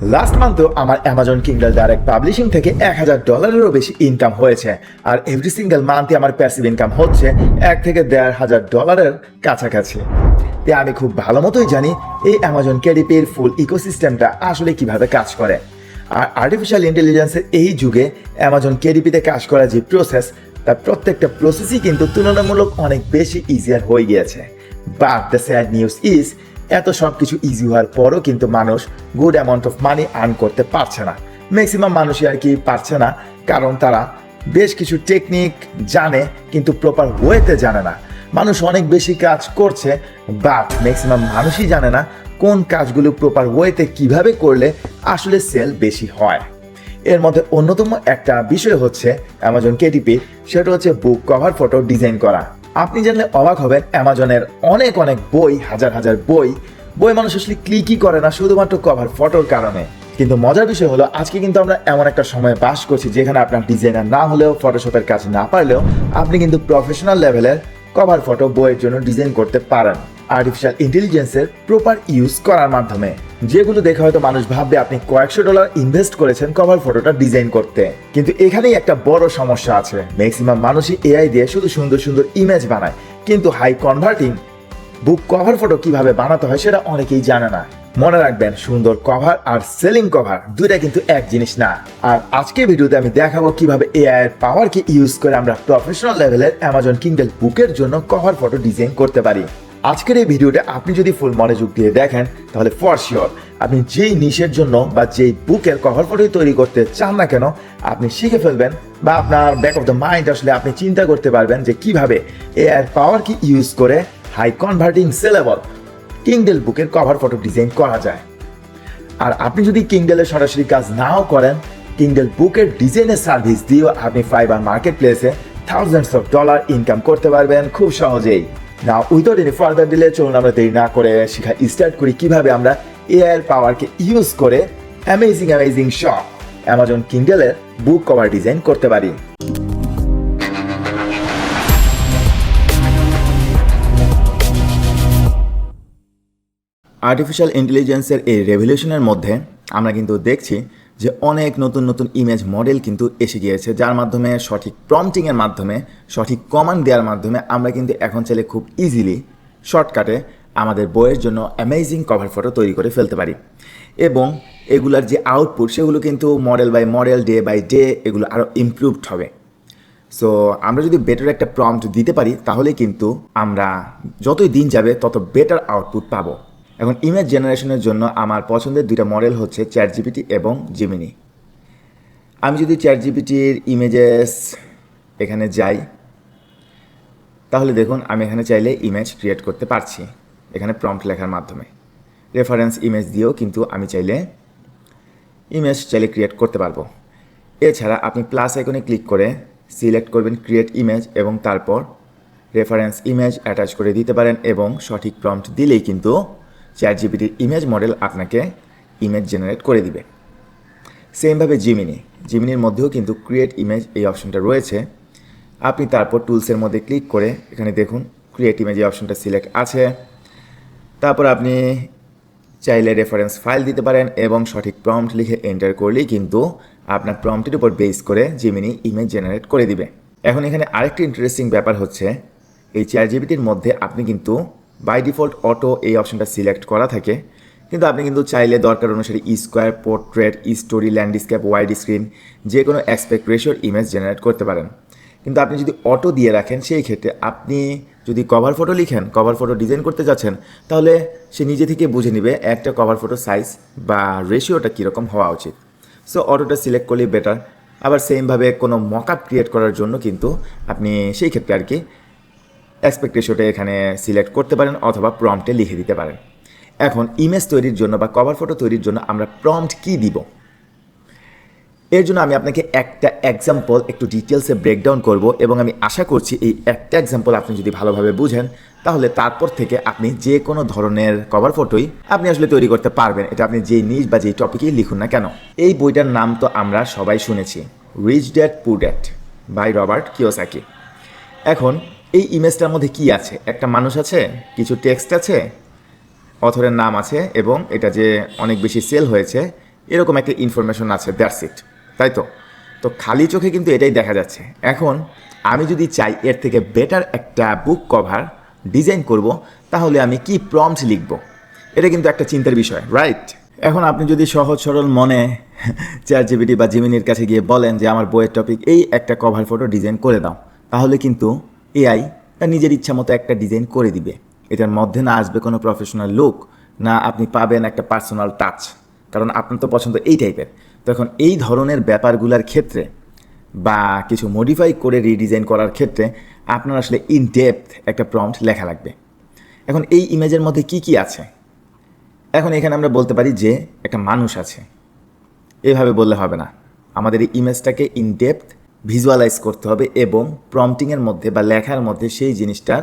Last মান্থেও আমার Amazon Kindle direct publishing থেকে $1,000-এরও বেশি ইনকাম হয়েছে। আর এভরি সিঙ্গেল মান্থে আমার প্যাসিভ ইনকাম হচ্ছে $1,000 থেকে $1,500 কাছাকাছি। তাই আমি খুব ভালো মতোই জানি এই অ্যামাজন কেডিপির ফুল ইকোসিস্টেমটা আসলে কিভাবে কাজ করে। আর আর্টিফিশিয়াল ইন্টেলিজেন্সের এই যুগে অ্যামাজন কেডিপিতে কাজ করা যে প্রসেস, তার প্রত্যেকটা প্রসেসই কিন্তু তুলনামূলক অনেক বেশি ইজিয়ার হয়ে গিয়েছে। But the sad news is, এত সব কিছু ইজি হওয়ার পরও কিন্তু মানুষ good amount of money earn করতে পারছে না। ম্যাক্সিমাম মানুষই আর কি পারছে না, কারণ তারা বেশ কিছু টেকনিক জানে কিন্তু প্রপার ওয়েতে জানে না। মানুষ অনেক বেশি কাজ করছে, বাট ম্যাক্সিমাম মানুষই জানে না কোন কাজগুলো প্রপার ওয়েতে কিভাবে করলে আসলে সেল বেশি হয়। এর মধ্যে অন্যতম একটা বিষয় হচ্ছে অ্যামাজন কেডিপি, সেটা হচ্ছে বুক কভার ফটো ডিজাইন করা। আপনি জানলে অবাক হবেন, অ্যামাজনের অনেক অনেক বই, হাজার হাজার বই মানুষ আসলে ক্লিকই করে না শুধুমাত্র কভার ফটোর কারণে। কিন্তু মজার বিষয় হলো, আজকে কিন্তু আমরা এমন একটা সময় বাস করছি যেখানে আপনার ডিজাইনার না হলেও, ফটোশপের কাজ না পারলেও আপনি কিন্তু প্রফেশনাল লেভেলের কভার ফটো বইয়ের জন্য ডিজাইন করতে পারেন আর্টিফিশিয়াল ইন্টেলিজেন্সের প্রপার ইউজ করার মাধ্যমে। যেগুলো দেখে হয়তো মানুষ ভাববে আপনি কয়েকশো ডলার ইনভেস্ট করেছেন কভার ফটোটা ডিজাইন করতে। কিন্তু এখানেই একটা বড় সমস্যা আছে। ম্যাক্সিমাম মানুষই এআই দিয়ে শুধু সুন্দর সুন্দর ইমেজ বানায়, কিন্তু high converting book cover photo কিভাবে বানাতে হয় সেটা অনেকেই জানে না। মনে রাখবেন, সুন্দর কভার আর সেলিং কভার দুইটা কিন্তু এক জিনিস না। আর আজকের ভিডিওতে আমি দেখাবো কিভাবে এআই এর পাওয়ারকে ইউজ করে আমরা প্রফেশনাল লেভেলের অ্যামাজন কিন্ডল বুকের জন্য কভার ফটো ডিজাইন করতে পারি। আজকের এই ভিডিওটা আপনি যদি ফুল মনোযোগ দিয়ে দেখেন, তাহলে ফর শিওর আপনি যেই নিশের জন্য বা যেই বুকের কভার ফটো তৈরি করতে চান না কেন, আপনি শিখে ফেলবেন, বা আপনার ব্যাক অফ দ্য মাইন্ড আসলে আপনি চিন্তা করতে পারবেন যে কিভাবে এআই এর পাওয়ারকে ইউজ করে হাই কনভার্টিং সেলেবল কিন্ডল বুকের কভার ফটো ডিজাইন করা যায়। আর আপনি যদি কিন্ডলের সরাসরি কাজ নাও করেন, কিন্ডল বুকের ডিজাইনের সার্ভিস দিয়েও আপনি ফাইবার মার্কেট প্লেসে থাউজেন্ডস অফ ডলার ইনকাম করতে পারবেন খুব সহজেই। না উইদাউট এনি ফার্দার ডিলে, চলুন আমরা দেরি না করে শেখা স্টার্ট করি কিভাবে আমরা এআই এর পাওয়ারকে ইউজ করে অ্যামেজিং শপ অ্যামাজন কিন্ডলের বুক কভার ডিজাইন করতে পারি। আর্টিফিশিয়াল ইন্টেলিজেন্সের এই রেভলিউশনের মধ্যে আমরা কিন্তু দেখছি যে অনেক নতুন নতুন ইমেজ মডেল কিন্তু এসে গিয়েছে, যার মাধ্যমে সঠিক প্রম্পটিংয়ের মাধ্যমে, সঠিক কমান্ড দেওয়ার মাধ্যমে আমরা কিন্তু এখন চাইলে খুব ইজিলি শর্টকাটে আমাদের বইয়ের জন্য অ্যামেজিং কভার ফটো তৈরি করে ফেলতে পারি। এবং এগুলার যে আউটপুট সেগুলো কিন্তু model by model, day by day এগুলো আরও ইমপ্রুভড হবে। সো আমরা যদি বেটার একটা প্রম্পট দিতে পারি, তাহলে কিন্তু আমরা যতই দিন যাবে তত বেটার আউটপুট পাবো। এখন ইমেজ জেনারেশনের জন্য আমার পছন্দের দুইটা মডেল হচ্ছে চ্যাট জিপিটি এবং জিমিনি। আমি যদি চ্যাট জিপিটির ইমেজেস এখানে যাই, তাহলে দেখুন আমি এখানে চাইলে ইমেজ ক্রিয়েট করতে পারছি এখানে প্রম্পট লেখার মাধ্যমে। রেফারেন্স ইমেজ দিয়েও কিন্তু আমি চাইলে ইমেজ ক্রিয়েট করতে পারবো। এছাড়া আপনি প্লাস আইকনে ক্লিক করে সিলেক্ট করবেন ক্রিয়েট ইমেজ এবং তারপর রেফারেন্স ইমেজ অ্যাটাচ করে দিতে পারেন, এবং সঠিক প্রম্পট দিলেই কিন্তু চ্যাট জিপিটির ইমেজ মডেল আপনাকে ইমেজ জেনারেট করে দিবে। সেমভাবে জিমিনির মধ্যেও কিন্তু ক্রিয়েট ইমেজ এই অপশনটা রয়েছে। আপনি তারপর টুলসের মধ্যে ক্লিক করে এখানে দেখুন ক্রিয়েট ইমেজ এই অপশনটা সিলেক্ট আছে। তারপর আপনি চাইলে রেফারেন্স ফাইল দিতে পারেন এবং সঠিক প্রম্পট লিখে এন্টার করলেই কিন্তু আপনার প্রম্পটের উপর বেস করে জিমিনি ইমেজ জেনারেট করে দিবে। এখন এখানে আরেকটি ইন্টারেস্টিং ব্যাপার হচ্ছে, এই চ্যাট জিপিটির মধ্যে আপনি কিন্তু বাই ডিফল্ট অটো এই অপশনটা সিলেক্ট করা থাকে, কিন্তু আপনি কিন্তু চাইলে দরকার অনুসারে square, portrait, story, landscape, wide screen যে কোনো অ্যাসপেক্ট রেশিওর ইমেজ জেনারেট করতে পারেন। কিন্তু আপনি যদি অটো দিয়ে রাখেন, সেই ক্ষেত্রে আপনি যদি কভার ফটো লিখেন, কভার ফটো ডিজাইন করতে যাচ্ছেন, তাহলে সে নিজে থেকে বুঝে নেবে একটা কভার ফটো সাইজ বা রেশিওটা কীরকম হওয়া উচিত। সো অটোটা সিলেক্ট করলেই বেটার। আবার সেমভাবে কোনো মকআপ ক্রিয়েট করার জন্য কিন্তু আপনি সেই ক্ষেত্রে আর কি অ্যাসপেক্ট রেশিওটা এখানে সিলেক্ট করতে পারেন অথবা প্রম্পটে লিখে দিতে পারেন। এখন ইমেজ তৈরির জন্য বা কভার ফটো তৈরির জন্য আমরা প্রম্পট কি দিব, এর জন্য আমি আপনাকে একটা এক্সাম্পল একটু ডিটেলসে ব্রেকডাউন করব, এবং আমি আশা করছি এই একটা এক্সাম্পল আপনি যদি ভালোভাবে বুঝেন, তাহলে তারপর থেকে আপনি যে কোনো ধরনের কভার ফটোই আপনি আসলে তৈরি করতে পারবেন। এটা আপনি যেই নিজ বা যেই টপিকেই লিখুন না কেন। এই বইটার নাম তো আমরা সবাই শুনেছি, রিচ ড্যাড পুর ড্যাড বাই রবার্ট কিওসাকি। এখন এই ইমেজটার মধ্যে কি আছে? একটা মানুষ আছে, কিছু টেক্সট আছে, অথরের নাম আছে, এবং এটা যে অনেক বেশি সেল হয়েছে এরকম একটা ইনফরমেশন আছে, দ্যাটস ইট, তাই তো। তো খালি চোখে কিন্তু এটাই দেখা যাচ্ছে। এখন আমি যদি চাই এর থেকে বেটার একটা বুক কভার ডিজাইন করব, তাহলে আমি কি প্রম্পট লিখব, এটা কিন্তু একটা চিন্তার বিষয়, রাইট? এখন আপনি যদি সহজ সরল মনে চ্যাটজিপিটি বা জিমিনির কাছে গিয়ে বলেন যে আমার বইয়ের টপিক এই একটা কভার ফটো ডিজাইন করে দাও, তাহলে কিন্তু এআই তার নিজের ইচ্ছা মতো একটা ডিজাইন করে দিবে। এটার মধ্যে না আসবে কোনো প্রফেশনাল লুক, না আপনি পাবেন একটা পার্সোনাল টাচ, কারণ আপনার তো পছন্দ এই টাইপের। তখন এই ধরনের ব্যাপারগুলোর ক্ষেত্রে বা কিছু মডিফাই করে রিডিজাইন করার ক্ষেত্রে আপনার আসলে ইন ডেপথ একটা প্রম্পট লেখা লাগবে। এখন এই ইমেজের মধ্যে কি কি আছে, এখন এখানে আমরা বলতে পারি যে একটা মানুষ আছে, এভাবে বললে হবে না। আমাদের এই ইমেজটাকে ইন ডেপথ ভিজুয়ালাইজ করতে হবে এবং প্রম্পটিংয়ের মধ্যে বা লেখার মধ্যে সেই জিনিসটার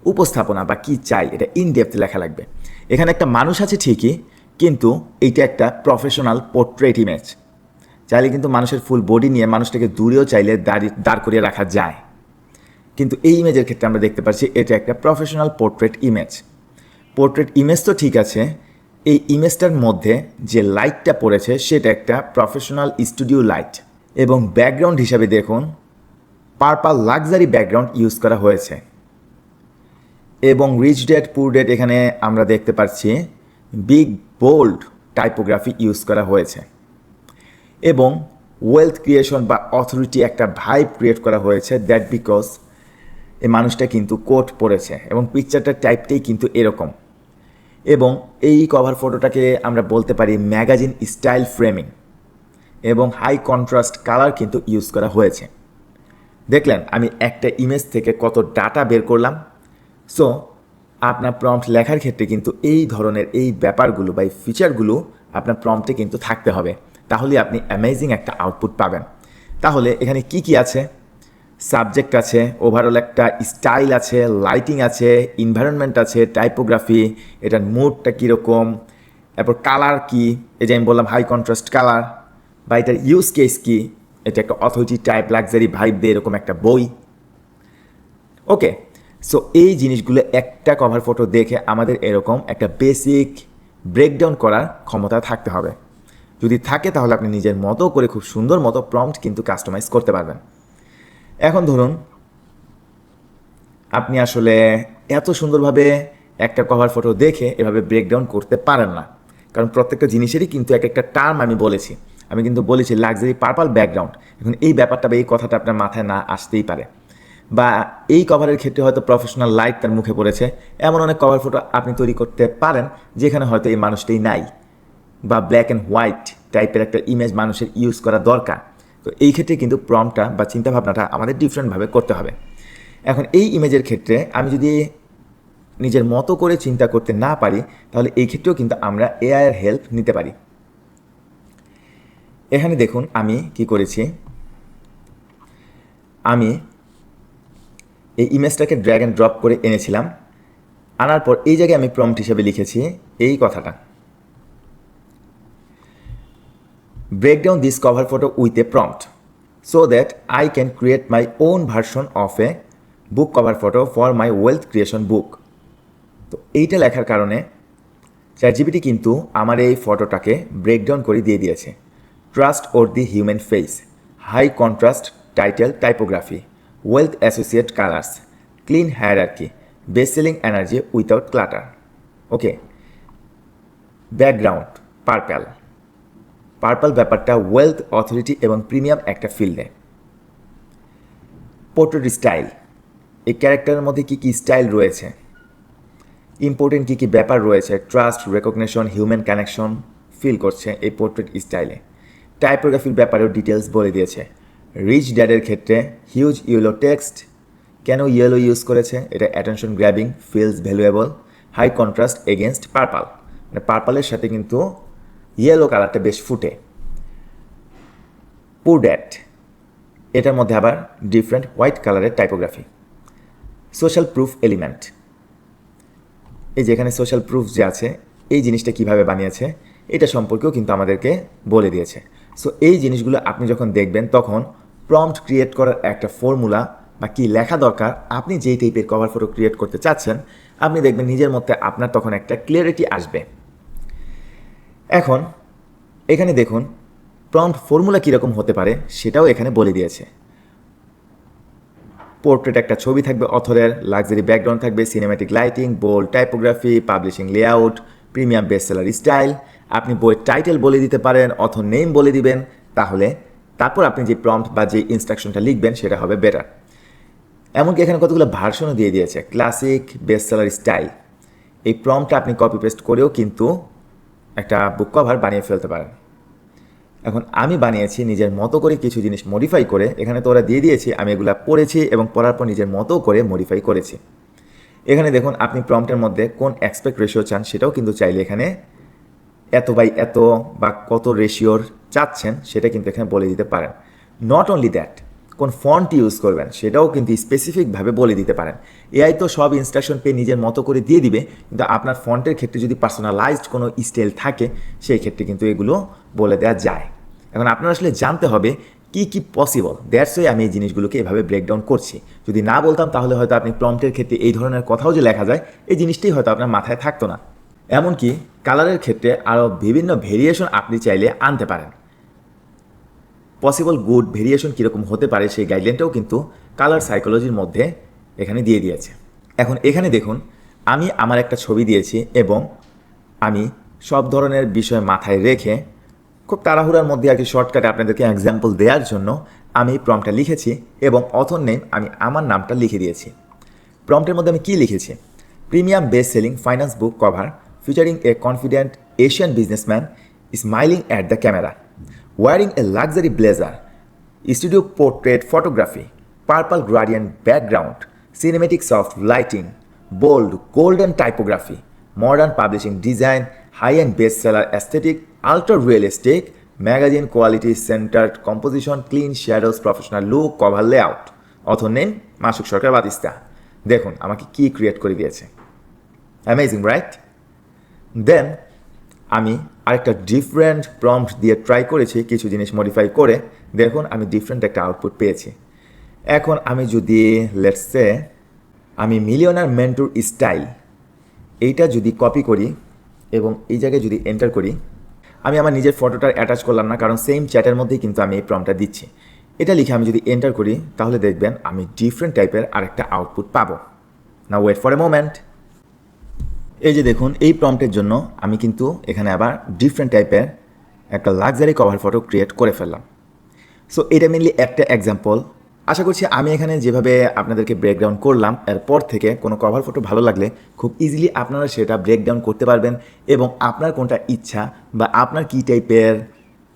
উপস্থাপনা বা কি চাই এটা ইন ডেপথ লেখা লাগবে। এখানে একটা মানুষ আছে ঠিকই, কিন্তু এইটা একটা প্রফেশনাল পোর্ট্রেট ইমেজ। চাইলে কিন্তু মানুষের ফুল বডি নিয়ে মানুষটাকে দূরেও চাইলে দাঁড় করিয়ে রাখা যায়, কিন্তু এই ইমেজের ক্ষেত্রে আমরা দেখতে পাচ্ছি এটা একটা professional portrait image. Portrait image তো ঠিক আছে, এই ইমেজটার মধ্যে যে লাইটটা পড়েছে সেটা একটা প্রফেশনাল স্টুডিও লাইট, এবং ব্যাকগ্রাউন্ড হিসাবে দেখুন পার্পল লাক্সারি ব্যাকগ্রাউন্ড ইউজ করা হয়েছে, এবং রিচ ড্যাড পুর ড্যাড এখানে আমরা দেখতে পাচ্ছি বিগ বোল্ড টাইপোগ্রাফি ইউজ করা হয়েছে, এবং ওয়েলথ ক্রিয়েশন বা অথরিটি একটা ভাইব ক্রিয়েট করা হয়েছে, দ্যাট বিকজ এই মানুষটা কিন্তু কোট পরেছে এবং পিকচারটার টাইপটাই কিন্তু এরকম। এবং এই কভার ফটোটাকে আমরা বলতে পারি ম্যাগাজিন স্টাইল ফ্রেমিং, এবং হাই কন্ট্রাস্ট কালার কিন্তু ইউজ করা হয়েছে। দেখলেন আমি একটা ইমেজ থেকে কত ডাটা বের করলাম। সো আপনার প্রম্পট লেখার ক্ষেত্রে কিন্তু এই ধরনের এই ব্যাপারগুলো বা এই ফিচারগুলো আপনার প্রম্পটে কিন্তু থাকতে হবে, তাহলে আপনি অ্যামেজিং একটা আউটপুট পাবেন। তাহলে এখানে কি কি আছে, সাবজেক্ট আছে, ওভারঅল একটা স্টাইল আছে, লাইটিং আছে, এনভায়রনমেন্ট আছে, টাইপোগ্রাফি, এটার মুডটা কীরকম, তারপর কালার কি, এই যে আমি বললাম হাই কন্ট্রাস্ট কালার, বা এটার ইউজ কেস কি, এটা একটা অথরিটি টাইপ লাক্সারি ভাইব দিয়ে এরকম একটা বই। ওকে, সো এই জিনিসগুলো একটা কভার ফটো দেখে আমাদের এরকম একটা বেসিক ব্রেকডাউন করার ক্ষমতা থাকতে হবে। যদি থাকে তাহলে আপনি নিজের মতো করে খুব সুন্দর মতো প্রম্পট কিন্তু কাস্টমাইজ করতে পারবেন। এখন ধরুন আপনি আসলে এত সুন্দরভাবে একটা কভার ফটো দেখে এভাবে ব্রেকডাউন করতে পারেন না, কারণ প্রত্যেকটা জিনিসেরই কিন্তু এক একটা টার্ম আমি কিন্তু বলেছি লাক্সারি পার্পল ব্যাকগ্রাউন্ড। এখন এই ব্যাপারটা বা এই কথাটা আপনার মাথায় না আসতেই পারে, বা এই কভারের ক্ষেত্রে হয়তো প্রফেশনাল লাইট তার মুখে পড়েছে, এমন অনেক কভার ফটো আপনি তৈরি করতে পারেন যেখানে হয়তো এই মানুষটাই নাই, বা ব্ল্যাক অ্যান্ড হোয়াইট টাইপের একটা ইমেজ মানুষের ইউজ করা দরকার। তো এই ক্ষেত্রে কিন্তু প্রম্পটটা বা চিন্তাভাবনাটা আমাদের ডিফারেন্টভাবে করতে হবে। এখন এই ইমেজের ক্ষেত্রে আমি যদি নিজের মতো করে চিন্তা করতে না পারি, তাহলে এই ক্ষেত্রেও কিন্তু আমরা এআইয়ের হেল্প নিতে পারি। এখানে দেখুন আমি কি করেছি, আমি এই ইমেজটাকে ড্র্যাগ অ্যান্ড ড্রপ করে এনেছিলাম, আনার পর এই জায়গায় আমি প্রম্পট হিসেবে লিখেছি এই কথাটা, break down this cover photo with a prompt so that I can create my own version of a book cover photo for my wealth creation book. তো এইটা লেখার কারণে চ্যাটজিপিটি কিন্তু আমার এই ফটোটাকে ব্রেকডাউন করে দিয়ে দিয়েছে। Trust or the human face, high contrast title typography, wealth associate colours, clean hierarchy, best selling energy without clutter. Okay, background purple ব্যাপারটা ওয়েলথ, অথরিটি এবং প্রিমিয়াম একটা ফিল দেয়। পোর্ট্রেট স্টাইল, এই ক্যারেক্টারের মধ্যে কী কী স্টাইল রয়েছে, ইম্পর্টেন্ট কী কী ব্যাপার রয়েছে, trust, recognition, human connection feel করছে এই পোর্ট্রেট স্টাইলে। টাইপোগ্রাফির ব্যাপারেও ডিটেলস বলে দিয়েছে। রিচ ড্যাডের ক্ষেত্রে হিউজ ইয়েলো টেক্সট, কেন ইয়েলো ইউজ করেছে, এটা attention grabbing, feels valuable, high contrast against purple, মানে পার্পলের সাথে কিন্তু ইয়েলো কালারটা বেশ ফুটে। পুর ড্যাড, এটার মধ্যে আবার ডিফারেন্ট হোয়াইট কালারের টাইপোগ্রাফি। সোশ্যাল প্রুফ এলিমেন্ট, এই যে এখানে সোশ্যাল প্রুফ যে আছে এই জিনিসটা কিভাবে বানিয়েছে এটা সম্পর্কেও কিন্তু আমাদেরকে বলে দিয়েছে। সো এই জিনিসগুলো আপনি যখন দেখবেন তখন প্রম্পট ক্রিয়েট করার একটা ফর্মুলা বা কী লেখা দরকার, আপনি যেই টাইপের কভার ফটো ক্রিয়েট করতে চাচ্ছেন আপনি দেখবেন নিজের মধ্যে আপনার তখন একটা ক্লিয়ারিটি আসবে। এখন এখানে দেখুন প্রম্পট ফর্মুলা কীরকম হতে পারে সেটাও এখানে বলে দিয়েছে। পোর্ট্রেট একটা ছবি থাকবে অথরের, লাক্সারি ব্যাকগ্রাউন্ড থাকবে, cinematic lighting, bold typography, publishing layout, premium bestseller style. আপনি বইয়ের টাইটেল বলে দিতে পারেন, অথর নেম বলে দিবেন, তারপর আপনি যে প্রম্পট বা যে ইনস্ট্রাকশনটা লিখবেন সেটা হবে বেটার। এমনকি এখানে কতগুলো ভার্সনও দিয়ে দিয়েছে, ক্লাসিক, বেস্টসেলার স্টাইল। এই প্রম্পটটা আপনি কপি পেস্ট করেও কিন্তু একটা বুক কভার বানিয়ে ফেলতে পারেন। এখন আমি বানিয়েছি নিজের মতো করে কিছু জিনিস মডিফাই করে, এখানে তো ওরা দিয়ে দিয়েছি, আমি এগুলো পড়েছি এবং পড়ার পর নিজের মতো করে মডিফাই করেছি। এখানে দেখুন আপনি প্রম্পটের মধ্যে কোন অ্যাসপেক্ট রেশিও চান সেটাও কিন্তু চাইলে এখানে এত বাই এত বা কত রেশিওর চাচ্ছেন সেটা কিন্তু এখানে বলে দিতে পারেন। নট অনলি দ্যাট, কোন ফন্ট ইউজ করবেন সেটাও কিন্তু স্পেসিফিকভাবে বলে দিতে পারেন। এআই তো সব ইনস্ট্রাকশন পেয়ে নিজের মতো করে দিয়ে দিবে, কিন্তু আপনার ফন্টের ক্ষেত্রে যদি পার্সোনালাইজড কোনো স্টাইল থাকে সেই ক্ষেত্রে কিন্তু এগুলো বলে দেওয়া যায়। এখন আপনার আসলে জানতে হবে কি কি পসিবল, দ্যাটস ওয়াই আমি এই জিনিসগুলোকে এভাবে ব্রেকডাউন করছি। যদি না বলতাম তাহলে হয়তো আপনি প্রম্পটের ক্ষেত্রে এই ধরনের কথাও যে লেখা যায় এই জিনিসটাই হয়তো আপনার মাথায় থাকতো না। এমনকি কালারের ক্ষেত্রে আরও বিভিন্ন ভেরিয়েশন আপনি চাইলে আনতে পারেন। পসিবল গুড ভেরিয়েশন কীরকম হতে পারে সেই গাইডলাইনটাও কিন্তু কালার সাইকোলজির মধ্যে এখানে দিয়ে দিয়েছে। এখন এখানে দেখুন আমি আমার একটা ছবি দিয়েছি এবং আমি সব ধরনের বিষয় মাথায় রেখে খুব তাড়াহুড়ার মধ্যে আর কি শর্টকাটে আপনাদেরকে এক্সাম্পল দেওয়ার জন্য আমি প্রম্পটটা লিখেছি এবং অথর নেম আমি আমার নামটা লিখে দিয়েছি। প্রম্পটের মধ্যে আমি কী লিখেছি, premium best selling finance book cover featuring A confident Asian businessman smiling at the camera, wearing a luxury blazer, studio portrait photography, purple gradient background, cinematic soft lighting, bold golden typography, modern publishing design, high-end bestseller aesthetic, ultra realistic, magazine quality centered composition, clean shadows, professional look, cover layout. Author name Masuk Sarkar Batista. দেখুন আমাকে কি create করে দিয়েছে, amazing right? দেন আমি আরেকটা different prompt দিয়ে try করেছি কিছু জিনিস মডিফাই করে, দেখুন আমি ডিফারেন্ট একটা আউটপুট পেয়েছি। এখন আমি যদি লেটস সে আমি মিলিয়নার মেন্টর স্টাইল এইটা যদি কপি করি এবং এই জায়গায় যদি এন্টার করি, আমি আমার নিজের ফটোটার অ্যাটাচ করলাম না কারণ সেম চ্যাটের মধ্যেই কিন্তু আমি এই প্রম্পটটা দিচ্ছি। এটা লিখে আমি যদি এন্টার করি তাহলে দেখবেন আমি ডিফারেন্ট টাইপের আরেকটা আউটপুট পাবো। নাও ওয়েট ফর এ মোমেন্ট। এই যে দেখুন এই প্রম্পটের জন্য আমি কিন্তু এখানে আবার ডিফারেন্ট টাইপের একটা লাক্সারি কভার ফটো ক্রিয়েট করে ফেললাম। সো এটা মেনলি একটা এক্সাম্পল। আশা করছি আমি এখানে যেভাবে আপনাদেরকে ব্রেকডাউন করলাম এরপর থেকে কোনো কভার ফটো ভালো লাগলে খুব ইজিলি আপনারা সেটা ব্রেকডাউন করতে পারবেন এবং আপনার কোনটা ইচ্ছা বা আপনার কী টাইপের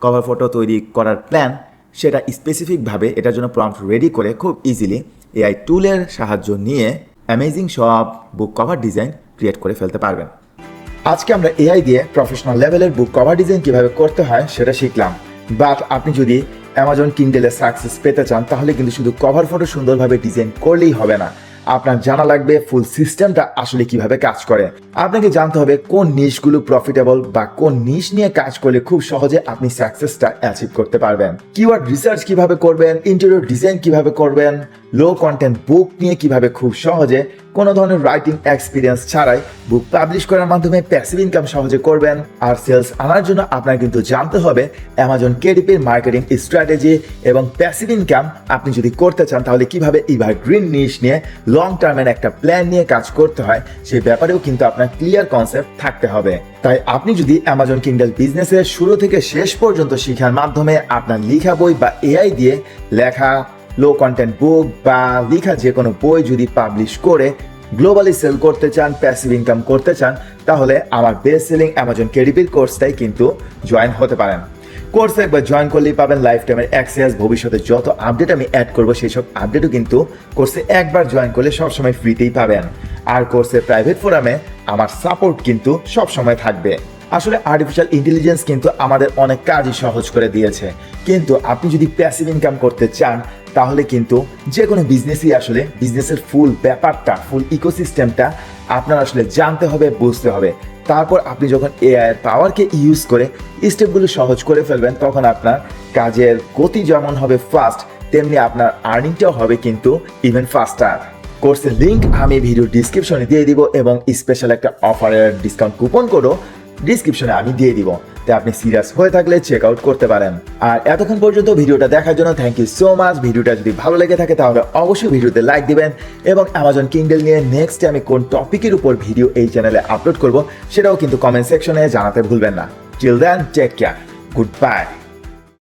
কভার ফটো তৈরি করার প্ল্যান সেটা স্পেসিফিকভাবে এটার জন্য প্রম্পট রেডি করে খুব ইজিলি এআই টুলের সাহায্য নিয়ে অ্যামেজিং সব বুক কভার ডিজাইন ক্রিয়েট করে ফেলতে পারবেন। আজকে আমরা এআই দিয়ে প্রফেশনাল লেভেলের বুক কভার ডিজাইন কীভাবে করতে হয় সেটা শিখলাম। বাট আপনি যদি অ্যামাজন কিন্ডেলে সাকসেস পেতে চান তাহলে কিন্তু শুধু কভার ফটো সুন্দরভাবে ডিজাইন করলেই হবে না, আপনার জানা লাগবে ফুল সিস্টেমটা আসলে কিভাবে কাজ করে। আপনাকে জানতে হবে কোন নিশগুলো প্রফিটেবল বা কোন নিশ নিয়ে কাজ করলে খুব সহজে আপনি সাকসেসটা অ্যাচিভ করতে পারবেন। কিওয়ার্ড রিসার্চ কিভাবে করবেন, ইন্টেরিয়র ডিজাইন কিভাবে করবেন, লো কন্টেন্ট বুক নিয়ে কিভাবে খুব সহজে কোনো ধরনের রাইটিং এক্সপিরিয়েন্স ছাড়াই বুক পাবলিশ করার মাধ্যমে প্যাসিভ ইনকাম সহজে করবেন। আর সেলস আনার জন্য আপনার কিন্তু জানতে হবে অ্যামাজন কেডিপির মার্কেটিং স্ট্র্যাটেজি এবং প্যাসিভ ইনকাম আপনি যদি করতে চান তাহলে কিভাবে এভারগ্রিন নিশ নিয়ে লং টার্মের একটা প্ল্যান নিয়ে কাজ করতে হয় সেই ব্যাপারেও কিন্তু আপনার ক্লিয়ার কনসেপ্ট থাকতে হবে। তাই আপনি যদি অ্যামাজন কিন্ডেল বিজনেসের শুরু থেকে শেষ পর্যন্ত শেখার মাধ্যমে আপনার লেখা বই বা এআই দিয়ে লেখা লো কন্টেন্ট বুক বা লেখা যে কোনো বই যদি পাবলিশ করে গ্লোবালি সেল করতে চান, প্যাসিভ ইনকাম করতে চান, তাহলে আমার বেস্ট সেলিং অ্যামাজন কেডিপির কোর্সটাই কিন্তু জয়েন হতে পারেন। কোর্সে একবার জয়েন করলেই পাবেন লাইফ টাইমের অ্যাক্সেস, ভবিষ্যতে যত আপডেট আমি অ্যাড করবো সেই সব আপডেটও কিন্তু কোর্সে একবার জয়েন করলে সবসময় ফ্রিতেই পাবেন। আর কোর্সে প্রাইভেট ফোরামে আমার সাপোর্ট কিন্তু সবসময় থাকবে। আসলে আর্টিফিশিয়াল ইন্টেলিজেন্স কিন্তু আমাদের অনেক কাজই সহজ করে দিয়েছে, কিন্তু আপনি যদি প্যাসিভ ইনকাম করতে চান তাহলে কিন্তু যে কোনো বিজনেসই আসলে বিজনেসের ফুল ব্যাপারটা, ফুল ইকোসিস্টেমটা আপনার আসলে জানতে হবে, বুঝতে হবে। তারপর আপনি যখন এআই এর পাওয়ারকে ইউজ করে স্টেপগুলো সহজ করে ফেলবেন তখন আপনার কাজের গতি যেমন হবে ফাস্ট, তেমনি আপনার আর্নিংটাও হবে কিন্তু ইভেন ফাস্টার। কোর্সের লিঙ্ক আমি ভিডিও ডিসক্রিপশনে দিয়ে দিব এবং স্পেশাল একটা অফারের ডিসকাউন্ট কুপন কোডও ডিসক্রিপশনে আমি দিয়ে দিব। তাই আপনি সিরিয়াস হয়ে থাকলে চেক আউট করতে পারেন। আর এতক্ষণ পর্যন্ত ভিডিওটা দেখার জন্য থ্যাংক ইউ সো মাচ। ভিডিওটা যদি ভালো লেগে থাকে তাহলে অবশ্যই ভিডিওতে লাইক দিবেন এবং অ্যামাজন কিন্ডেল নিয়ে নেক্সট আমি কোন টপিকের উপর ভিডিও এই চ্যানেলে আপলোড করব সেটাও কিন্তু কমেন্ট সেকশনে জানাতে ভুলবেন না। Till then take care, good by.